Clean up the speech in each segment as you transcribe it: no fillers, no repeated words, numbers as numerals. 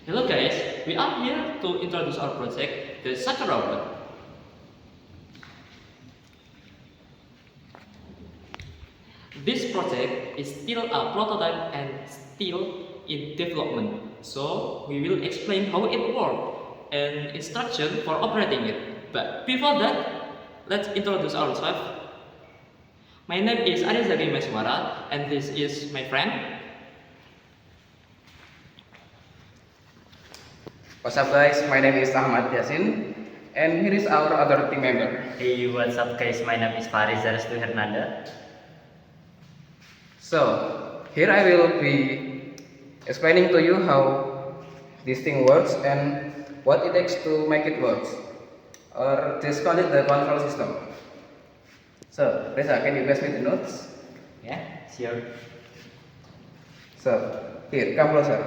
Hello guys, we are here to introduce our project, the Sucker Robot. This project is still a prototype and still in development, so we will explain how it works and instruction for operating it. But before that, let's introduce ourselves. My name is Arizagi Meswara and this is my friend. What's up guys, my name is Ahmad Yasin and here is our other team member. Hey, what's up guys? My name is Faris Restu Hernanda. So, here I will be explaining to you how this thing works and what it takes to make it work. Or just call it the control system. So, Reza, can you pass me the notes? Yeah, sure. So, here, come closer,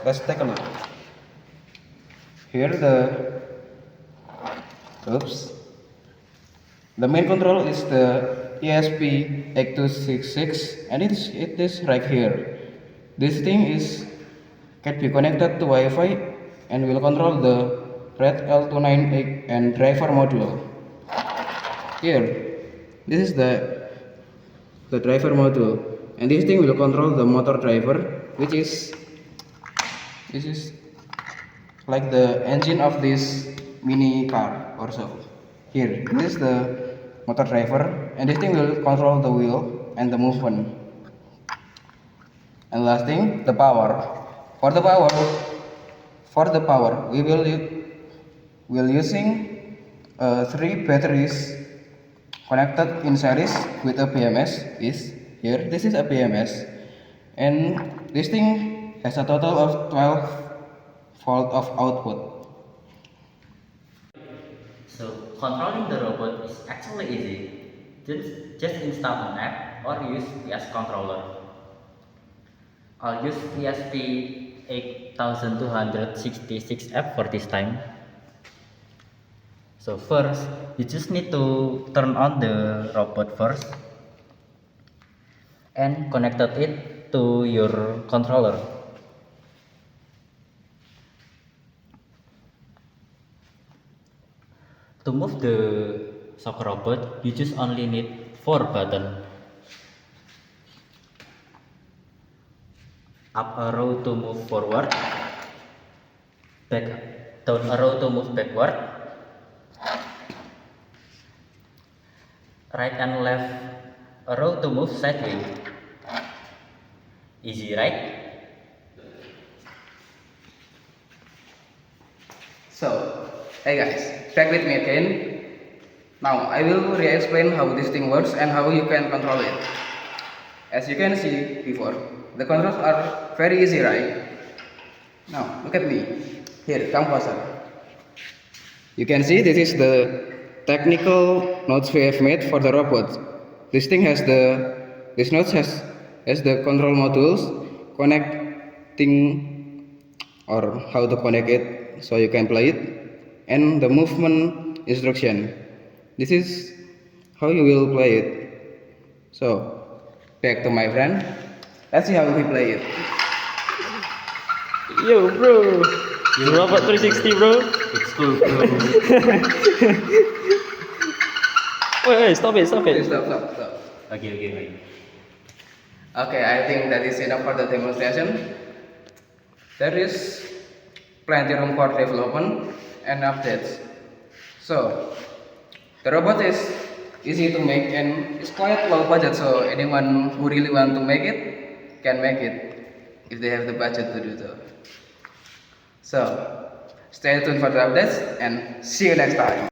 let's take a look. Here the main control is the ESP8266 and it is right here. This thing can be connected to Wi-Fi and will control the Red L298 and driver module. Here, this is the driver module and this thing will control the motor driver, which is like the engine of this mini car or so. Here, this is the motor driver and this thing will control the wheel and the movement. And last thing, the power. For the power, we will using 3 batteries connected in series with a BMS. This is a BMS, and this thing has a total of 12 volt of output. So controlling the robot is actually easy. Just install an app or use PS controller. I'll use ESP8266 app for this time. So first, you just need to turn on the robot first and connected it to your controller. To move the soccer robot, you just only need 4 buttons. Up arrow to move forward, down arrow to move backward, right and left arrow to move sideways. Easy, right? So, hey guys, back with me again. Now I will re-explain how this thing works and how you can control it. As you can see before, the controls are very easy, right? Now look at me. Here, come closer. You can see this is the technical notes we have made for the robot. This notes has the control modules connecting or how to connect it so you can play it, and the movement instruction. This is how you will play it. So back to my friend, let's see how we play it. Yo bro, Robot 360 bro. It's cool, bro. Wait, stop it. Stop. Okay. Okay, I think that is enough for the demonstration. There is plenty room for development and updates. So the robot is easy to make and it's quite low budget, so anyone who really want to make it can make it if they have the budget to do so. So stay tuned for the updates and see you next time.